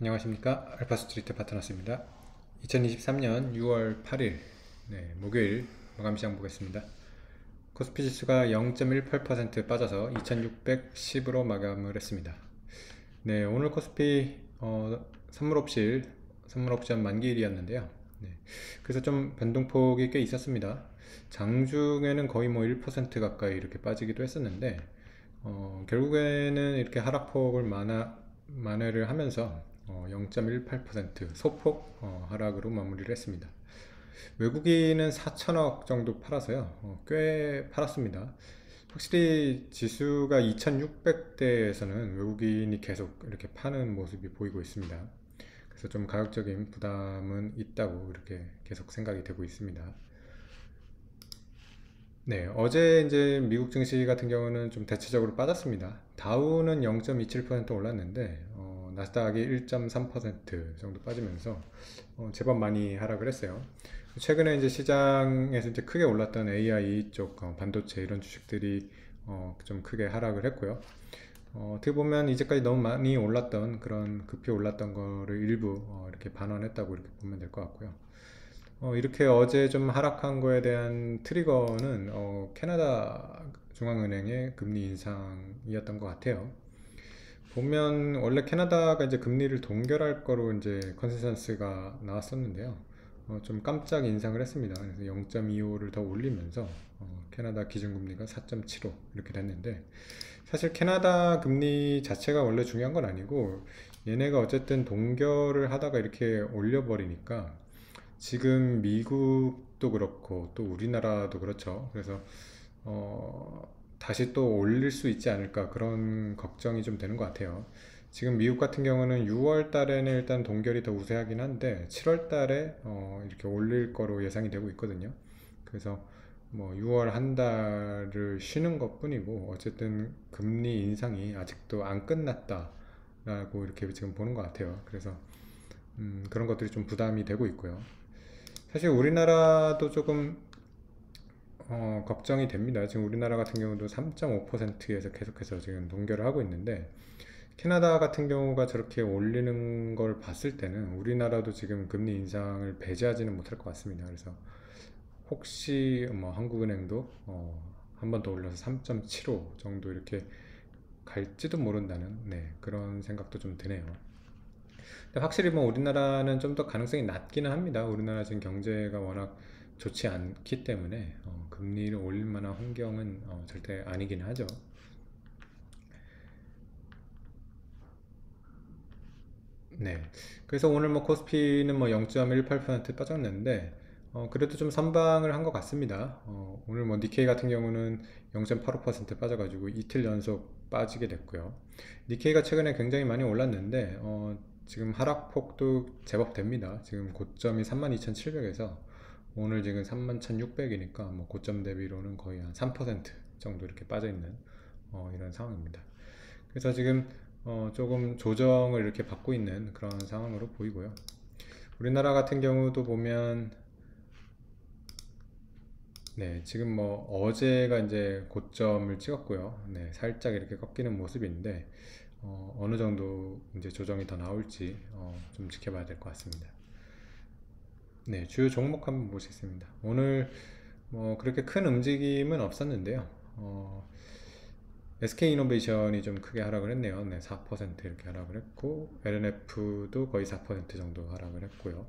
안녕하십니까. 알파스트리트 파트너스입니다. 2023년 6월 8일 목요일 마감시장 보겠습니다. 코스피 지수가 0.18% 빠져서 2610으로 마감을 했습니다. 오늘 코스피 선물옵션 만기일이었는데요. 그래서 좀 변동폭이 꽤 있었습니다. 장중에는 거의 1% 가까이 이렇게 빠지기도 했었는데 결국에는 이렇게 하락폭을 만회를 하면서 0.18% 소폭 하락으로 마무리를 했습니다. 외국인은 4천억 정도 팔아서요. 꽤 팔았습니다. 확실히 지수가 2600대에서는 외국인이 계속 이렇게 파는 모습이 보이고 있습니다. 그래서 좀 가격적인 부담은 있다고 이렇게 계속 생각이 되고 있습니다. 어제 이제 미국 증시 같은 경우는 좀 대체적으로 빠졌습니다. 다우는 0.27% 올랐는데, 나스닥이 1.3% 정도 빠지면서, 제법 많이 하락을 했어요. 최근에 이제 시장에서 이제 크게 올랐던 AI 쪽, 반도체 이런 주식들이, 좀 크게 하락을 했고요. 어떻게 보면 이제까지 너무 많이 올랐던 그런 급히 올랐던 거를 일부, 이렇게 반환했다고 이렇게 보면 될 것 같고요. 이렇게 어제 좀 하락한 거에 대한 트리거는 캐나다 중앙은행의 금리 인상이었던 것 같아요. 보면 원래 캐나다가 이제 금리를 동결할 거로 이제 컨센서스가 나왔었는데요. 좀 깜짝 인상을 했습니다. 그래서 0.25를 더 올리면서 캐나다 기준금리가 4.75 이렇게 됐는데, 사실 캐나다 금리 자체가 원래 중요한 건 아니고 얘네가 어쨌든 동결을 하다가 이렇게 올려버리니까 지금 미국도 그렇고 또 우리나라도 그렇죠. 그래서 다시 또 올릴 수 있지 않을까 그런 걱정이 좀 되는 것 같아요. 지금 미국 같은 경우는 6월 달에는 일단 동결이 더 우세하긴 한데 7월 달에 이렇게 올릴 거로 예상이 되고 있거든요. 그래서 6월 한 달을 쉬는 것 뿐이고 어쨌든 금리 인상이 아직도 안 끝났다라고 이렇게 지금 보는 것 같아요. 그래서 그런 것들이 좀 부담이 되고 있고요. 사실 우리나라도 조금 걱정이 됩니다. 지금 우리나라 같은 경우도 3.5%에서 계속해서 지금 동결을 하고 있는데, 캐나다 같은 경우가 저렇게 올리는 걸 봤을 때는 우리나라도 지금 금리 인상을 배제하지는 못할 것 같습니다. 그래서 혹시 한국은행도 한 번 더 올려서 3.75 정도 이렇게 갈지도 모른다는 그런 생각도 좀 드네요. 근데 확실히 우리나라는 좀 더 가능성이 낮기는 합니다. 우리나라 지금 경제가 워낙 좋지 않기 때문에 금리를 올릴 만한 환경은 절대 아니긴 하죠. 그래서 오늘 코스피는 0.18% 빠졌는데 그래도 좀 선방을 한 것 같습니다. 오늘 니케이 같은 경우는 0.85% 빠져가지고 이틀 연속 빠지게 됐고요. 니케이가 최근에 굉장히 많이 올랐는데 지금 하락폭도 제법 됩니다. 지금 고점이 32,700에서 오늘 지금 31,600이니까 고점 대비로는 거의 한 3% 정도 이렇게 빠져 있는 이런 상황입니다. 그래서 지금 조금 조정을 이렇게 받고 있는 그런 상황으로 보이고요. 우리나라 같은 경우도 보면 지금 어제가 이제 고점을 찍었고요. 살짝 이렇게 꺾이는 모습인데 어느 정도 이제 조정이 더 나올지 좀 지켜봐야 될 것 같습니다. 주요 종목 한번 보시겠습니다. 오늘 그렇게 큰 움직임은 없었는데요. SK이노베이션이 좀 크게 하락을 했네요. 4% 이렇게 하락을 했고, LNF도 거의 4% 정도 하락을 했고요.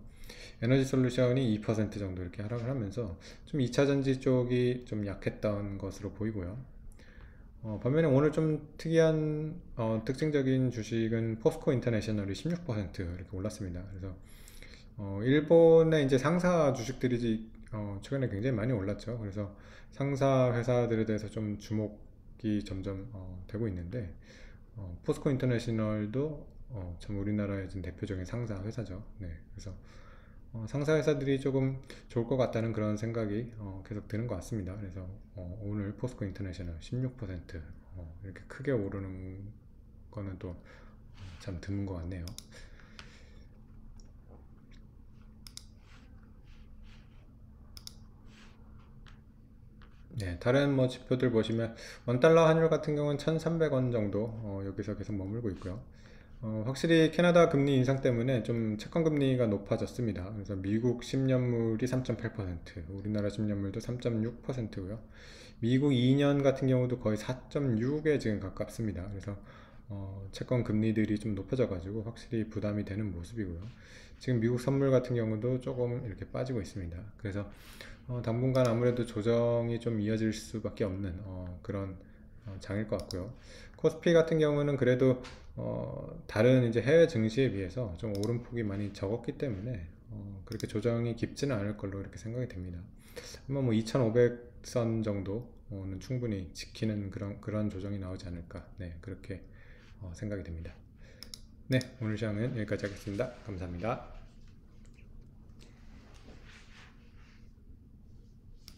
에너지솔루션이 2% 정도 이렇게 하락을 하면서 좀 2차전지 쪽이 좀 약했던 것으로 보이고요. 반면에 오늘 좀 특이한 특징적인 주식은 포스코 인터내셔널이 16% 이렇게 올랐습니다. 그래서 일본의 이제 상사 주식들이 최근에 굉장히 많이 올랐죠. 그래서 상사 회사들에 대해서 좀 주목이 점점 되고 있는데 포스코 인터내셔널도 참 우리나라의 좀 대표적인 상사 회사죠. 그래서 상사 회사들이 조금 좋을 것 같다는 그런 생각이 계속 드는 것 같습니다. 그래서 오늘 포스코 인터내셔널 16% 이렇게 크게 오르는 거는 또 참 드문 것 같네요. 다른 지표들 보시면 원달러 환율 같은 경우는 1,300원 정도 여기서 계속 머물고 있고요. 확실히 캐나다 금리 인상 때문에 좀 채권 금리가 높아졌습니다. 그래서 미국 10년물이 3.8%, 우리나라 10년물도 3.6%고요. 미국 2년 같은 경우도 거의 4.6에 지금 가깝습니다. 그래서 채권 금리들이 좀 높아져 가지고 확실히 부담이 되는 모습이고요. 지금 미국 선물 같은 경우도 조금 이렇게 빠지고 있습니다. 그래서 당분간 아무래도 조정이 좀 이어질 수밖에 없는 그런 장일 것 같고요. 코스피 같은 경우는 그래도 다른 이제 해외 증시에 비해서 좀 오름폭이 많이 적었기 때문에 그렇게 조정이 깊지는 않을 걸로 이렇게 생각이 됩니다. 아마 뭐 2,500선 정도는 충분히 지키는 그런 조정이 나오지 않을까, 네, 그렇게 생각이 됩니다. 네, 오늘 시간은 여기까지 하겠습니다. 감사합니다.